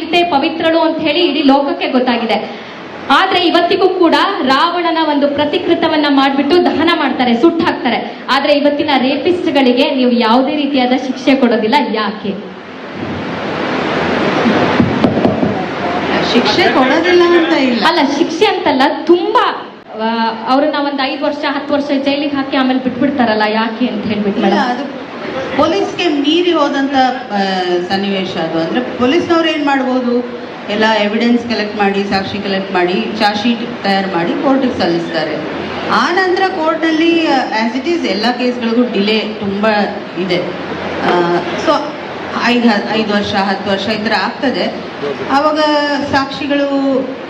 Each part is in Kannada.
ಸೀತೆ ಪವಿತ್ರಳು ಅಂತ ಹೇಳಿ ಇಡೀ ಲೋಕಕ್ಕೆ ಗೊತ್ತಾಗಿದೆ. ಆದ್ರೆ ಇವತ್ತಿಗೂ ಕೂಡ ರಾವಣನ ಒಂದು ಪ್ರತಿಕೃತವನ್ನ ಮಾಡ್ಬಿಟ್ಟು ದಹನ ಮಾಡ್ತಾರೆ, ಸುಟ್ಟು ಹಾಕ್ತಾರೆ. ಆದ್ರೆ ಇವತ್ತಿನ ರೇಪಿಸ್ಟ್ಗಳಿಗೆ ನೀವು ಯಾವುದೇ ರೀತಿಯಾದ ಶಿಕ್ಷೆ ಕೊಡೋದಿಲ್ಲ, ಯಾಕೆ? ಶಿಕ್ಷೆ ಕೊಡೋದಿಲ್ಲ ಅಂತ ಇಲ್ಲ, ಅಲ್ಲ ಶಿಕ್ಷೆ ಅಂತಲ್ಲ, ತುಂಬಾ ಅವ್ರನ್ನ ಒಂದ್ 5 ವರ್ಷ 10 ವರ್ಷ ಜೈಲಿಗೆ ಹಾಕಿ ಆಮೇಲೆ ಬಿಟ್ಬಿಡ್ತಾರಲ್ಲ, ಯಾಕೆ ಅಂತ ಹೇಳ್ಬಿಟ್ಟು. ಅದು ಪೊಲೀಸ್ಗೆ ಮೀರಿ ಹೋದಂತ ಸನ್ನಿವೇಶ ಅದು. ಅಂದ್ರೆ ಪೊಲೀಸ್ನವ್ರು ಏನ್ ಮಾಡ್ಬೋದು, ಎಲ್ಲ ಎವಿಡೆನ್ಸ್ ಕಲೆಕ್ಟ್ ಮಾಡಿ, ಸಾಕ್ಷಿ ಕಲೆಕ್ಟ್ ಮಾಡಿ, ಚಾರ್ಜ್ ಶೀಟ್ ತಯಾರು ಮಾಡಿ ಕೋರ್ಟಿಗೆ ಸಲ್ಲಿಸ್ತಾರೆ. ಆ ನಂತರ ಕೋರ್ಟ್ನಲ್ಲಿ ಆಸ್ ಇಟ್ ಈಸ್ ಎಲ್ಲ ಕೇಸ್ಗಳಿಗೂ ಡಿಲೇ ತುಂಬ ಇದೆ. ಸೊ 5 ವರ್ಷ 10 ವರ್ಷ ಈ ಥರ ಆಗ್ತದೆ. ಆವಾಗ ಸಾಕ್ಷಿಗಳು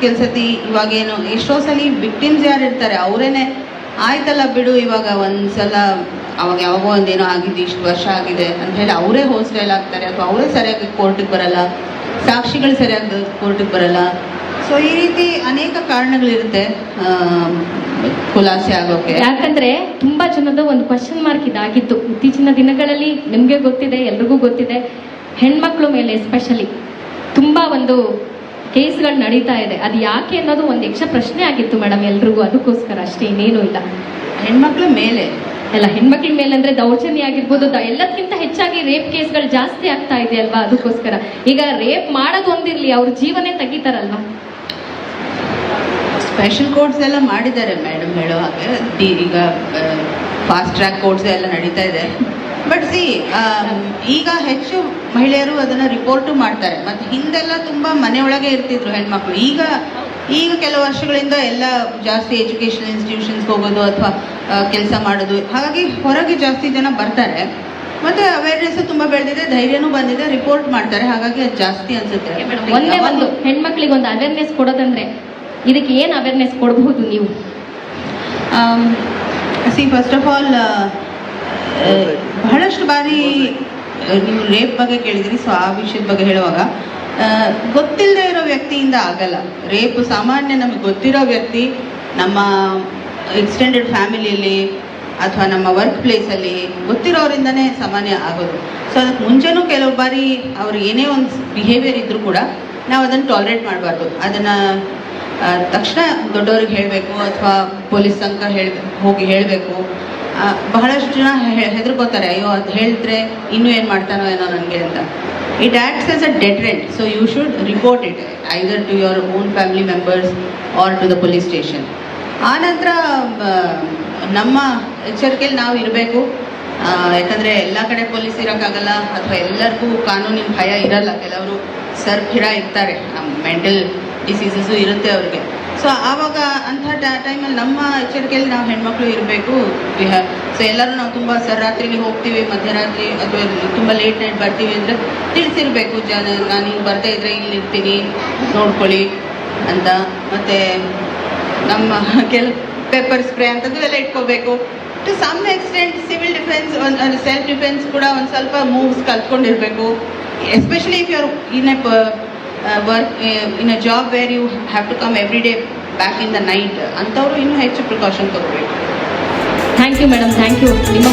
ಕೆಲಸತಿ ಇವಾಗೇನು ಎಷ್ಟೋ ಸಲ ವಿಕ್ಟಿಮ್ಸ್ ಯಾರು ಇರ್ತಾರೆ ಅವರೇನೆ ಆಯ್ತಲ್ಲ ಬಿಡು ಇವಾಗ ಒಂದ್ಸಲ ಅವಾಗ ಯಾವಾಗೋ ಒಂದೇನೋ ಆಗಿದ್ದು ಇಷ್ಟು ವರ್ಷ ಆಗಿದೆ ಅಂತ ಹೇಳಿ ಅವರೇ ಹೋಸ್ಟೈಲ್ ಆಗ್ತಾರೆ, ಅಥವಾ ಅವರೇ ಸರಿಯಾಗಿ ಕೋರ್ಟಿಗೆ ಬರಲ್ಲ, ಸಾಕ್ಷಿಗಳು ಸರಿಯಾಗಿ ಕೋರ್ಟಿಗೆ ಬರಲ್ಲ. ಸೊ ಈ ರೀತಿ ಅನೇಕ ಕಾರಣಗಳಿರುತ್ತೆ ಖುಲಾಸೆ ಆಗೋಕೆ. ಯಾಕಂದ್ರೆ ತುಂಬಾ ಜನದ ಒಂದು ಕ್ವಶನ್ ಮಾರ್ಕ್ ಇದಾಗಿತ್ತು ಇತ್ತೀಚಿನ ದಿನಗಳಲ್ಲಿ. ನಿಮ್ಗೆ ಗೊತ್ತಿದೆ, ಎಲ್ರಿಗೂ ಗೊತ್ತಿದೆ, ಹೆಣ್ಮಕ್ಳ ಮೇಲೆ ಎಸ್ಪೆಷಲಿ ತುಂಬಾ ಒಂದು ಕೇಸ್ಗಳು ನಡೀತಾ ಇದೆ. ಅದು ಯಾಕೆ ಅನ್ನೋದು ಒಂದು ಯಕ್ಷ ಪ್ರಶ್ನೆ ಆಗಿತ್ತು ಮೇಡಮ್ ಎಲ್ರಿಗೂ. ಅದಕ್ಕೋಸ್ಕರ ಅಷ್ಟೇ, ಇನ್ನೇನು ಇಲ್ಲ. ಹೆಣ್ಮಕ್ಳ ಮೇಲೆ ಎಲ್ಲ ಹೆಣ್ಮಕ್ಳ ಮೇಲೆ ಅಂದ್ರೆ ದೌರ್ಜನ್ಯ ಆಗಿರ್ಬೋದು, ಎಲ್ಲದಕ್ಕಿಂತ ಹೆಚ್ಚಾಗಿ ರೇಪ್ ಕೇಸ್ಗಳು ಜಾಸ್ತಿ ಆಗ್ತಾ ಇದೆ ಅಲ್ವಾ. ಅದಕ್ಕೋಸ್ಕರ ಈಗ ರೇಪ್ ಮಾಡೋದು ಒಂದಿರ್ಲಿ, ಅವ್ರ ಜೀವನೇ ತೆಗಿತಾರಲ್ವಾ. ಸ್ಪೆಷಲ್ ಕೋರ್ಟ್ಸ್ ಎಲ್ಲ ಮಾಡಿದ್ದಾರೆ ಮೇಡಮ್ ಹೇಳೋ ಹಾಗೆ. ಈಗ ಫಾಸ್ಟ್ ಟ್ರ್ಯಾಕ್ ಕೋರ್ಟ್ಸ್ ಎಲ್ಲ ನಡೀತಾ ಇದೆ. ಬಟ್ ಈಗ ಹೆಚ್ಚು ಮಹಿಳೆಯರು ಅದನ್ನ ರಿಪೋರ್ಟು ಮಾಡ್ತಾರೆ. ಮತ್ತೆ ಹಿಂದೆಲ್ಲ ತುಂಬಾ ಮನೆಯೊಳಗೆ ಇರ್ತಿದ್ರು ಹೆಣ್ಮಕ್ಳು. ಈಗ ಕೆಲವು ವರ್ಷಗಳಿಂದ ಎಲ್ಲ ಜಾಸ್ತಿ ಎಜುಕೇಶನ್ ಇನ್ಸ್ಟಿಟ್ಯೂಷನ್ಸ್ ಹೋಗೋದು ಅಥವಾ ಕೆಲಸ ಮಾಡೋದು, ಹಾಗಾಗಿ ಹೊರಗೆ ಜಾಸ್ತಿ ಜನ ಬರ್ತಾರೆ. ಮತ್ತೆ ಅವೇರ್ನೆಸ್ ತುಂಬಾ ಬೆಳೆದಿದೆ, ಧೈರ್ಯನೂ ಬಂದಿದೆ, ರಿಪೋರ್ಟ್ ಮಾಡ್ತಾರೆ. ಹಾಗಾಗಿ ಅದು ಜಾಸ್ತಿ ಅನ್ಸುತ್ತೆ. ಒಂದೇ ಒಂದು ಹೆಣ್ಮಕ್ಳಿಗೆ ಒಂದು ಅವೇರ್ನೆಸ್ ಕೊಡೋದಂದ್ರೆ ಇದಕ್ಕೆ ಏನು ಅವೇರ್ನೆಸ್ ಕೊಡಬಹುದು ನೀವು? ಫಸ್ಟ್ ಆಫ್ ಆಲ್ ಬಹಳಷ್ಟು ಬಾರಿ ನೀವು ರೇಪ್ ಬಗ್ಗೆ ಕೇಳಿದಿರಿ. ಸೊ ಆ ವಿಷಯದ ಬಗ್ಗೆ ಹೇಳುವಾಗ ಗೊತ್ತಿಲ್ಲದೆ ಇರೋ ವ್ಯಕ್ತಿಯಿಂದ ಆಗಲ್ಲ ರೇಪ್. ಸಾಮಾನ್ಯ ನಮಗೆ ಗೊತ್ತಿರೋ ವ್ಯಕ್ತಿ, ನಮ್ಮ ಎಕ್ಸ್ಟೆಂಡೆಡ್ ಫ್ಯಾಮಿಲಿಯಲ್ಲಿ ಅಥವಾ ನಮ್ಮ ವರ್ಕ್ ಪ್ಲೇಸಲ್ಲಿ ಗೊತ್ತಿರೋರಿಂದನೇ ಸಾಮಾನ್ಯ ಆಗೋದು. ಸೊ ಅದಕ್ಕೆ ಮುಂಚೆನೂ ಕೆಲವು ಬಾರಿ ಅವ್ರು ಏನೇ ಒಂದು ಬಿಹೇವಿಯರ್ ಇದ್ರೂ ಕೂಡ ನಾವು ಅದನ್ನು ಟಾಲರೇಟ್ ಮಾಡಬಾರ್ದು. ಅದನ್ನು ತಕ್ಷಣ ದೊಡ್ಡವ್ರಿಗೆ ಹೇಳಬೇಕು ಅಥವಾ ಪೊಲೀಸ್ ತನಕ ಹೋಗಿ ಹೇಳಬೇಕು. ಬಹಳಷ್ಟು ಜನ ಹೆದರ್ಕೋತಾರೆ, ಅಯ್ಯೋ ಅದು ಹೇಳಿದ್ರೆ ಇನ್ನೂ ಏನು ಮಾಡ್ತಾನೋ ಏನೋ ನನಗೆ ಅಂತ. It acts as a deterrent. So you should report it either to your own family members or to the police station. ಆನಂತರ ನಮ್ಮ ಎಚ್ಚರಿಕೆಯಲ್ಲಿ ನಾವು ಇರಬೇಕು. ಯಾಕಂದರೆ ಎಲ್ಲ ಕಡೆ ಪೊಲೀಸ್ ಇರೋಕ್ಕಾಗಲ್ಲ, ಅಥವಾ ಎಲ್ಲರಿಗೂ ಕಾನೂನಿನ ಭಯ ಇರಲ್ಲ. ಕೆಲವರು ಸರ್ಭಿಡ ಇರ್ತಾರೆ, ಮೆಂಟಲ್ ಡಿಸೀಸಸ್ಸು ಇರುತ್ತೆ ಅವ್ರಿಗೆ. ಸೊ ಆವಾಗ ಅಂಥ ಟೈಮಲ್ಲಿ ನಮ್ಮ ಎಚ್ಚರಿಕೆಯಲ್ಲಿ ನಾವು ಹೆಣ್ಮಕ್ಳು ಇರಬೇಕು. ಸೊ ಎಲ್ಲರೂ ನಾವು ತುಂಬ ರಾತ್ರಿಗೆ ಹೋಗ್ತೀವಿ, ಮಧ್ಯರಾತ್ರಿ ಅಥವಾ ತುಂಬ ಲೇಟ್ ನೈಟ್ ಬರ್ತೀವಿ ಅಂದರೆ ತಿಳಿಸಿರ್ಬೇಕು ನಾನು ಹಿಂಗೆ ಬರ್ತಾ ಇದ್ರೆ ಇಲ್ಲಿ ಇರ್ತೀನಿ ನೋಡ್ಕೊಳ್ಳಿ ಅಂತ. ಮತ್ತು ನಮ್ಮ ಪೆಪ್ಪರ್ ಸ್ಪ್ರೇ ಅಂಥದ್ದು ಎಲ್ಲ ಇಟ್ಕೋಬೇಕು. To some extent civil defence, ಒಂದು ಸೆಲ್ಫ್ ಡಿಫೆನ್ಸ್ ಕೂಡ ಒಂದು ಸ್ವಲ್ಪ ಮೂವ್ಸ್ ಕಲ್ತ್ಕೊಂಡಿರಬೇಕು. Especially if you are in a work in a job where you have to come every day back in the night, ಅಂಥವ್ರು ಇನ್ನೂ ಹೆಚ್ಚು ಪ್ರಿಕಾಷನ್ ತಗೋಬೇಕು. Thank you madam, thank you. ನಿಮ್ಮ